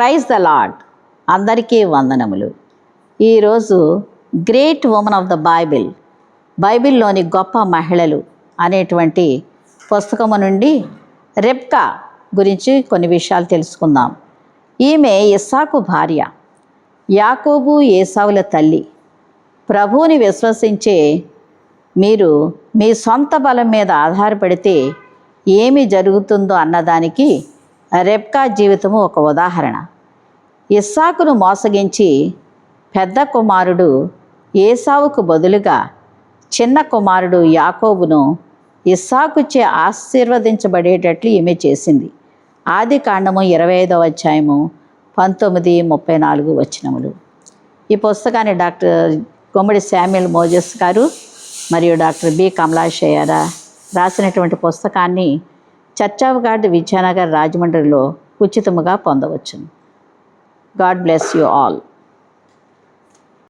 Praise the lord. అందరికీ వందనములు. ఈరోజు great women of the Bible, బైబిల్లోని గొప్ప మహిళలు అనేటువంటి పుస్తకము నుండి రెబ్కా గురించి కొన్ని విషయాలు తెలుసుకుందాం. ఈమె ఇస్సాకు భార్య, యాకోబు ఏసావుల తల్లి. ప్రభువుని విశ్వసించే మీరు మీ సొంత బలం మీద ఆధారపడితే ఏమి జరుగుతుందో అన్నదానికి రెబ్కా జీవితము ఒక ఉదాహరణ. ఇస్సాకును మోసగించి పెద్ద కుమారుడు ఏసావుకు బదులుగా చిన్న కుమారుడు యాకోబును ఇస్సాకుచే ఆశీర్వదించబడేటట్లు ఈమె చేసింది. ఆదికాండము 25వ అధ్యాయము 19-34 వచనములు. ఈ పుస్తకాన్ని డాక్టర్ గుమ్మడి శామ్యుల్ మోజెస్ గారు మరియు డాక్టర్ బి కమలాశయ్య రాసినటువంటి పుస్తకాన్ని చర్చ్ ఆఫ్ గాడ్ విద్యానగర్ రాజమండ్రిలో ఉచితముగా పొందవచ్చును. God bless you all.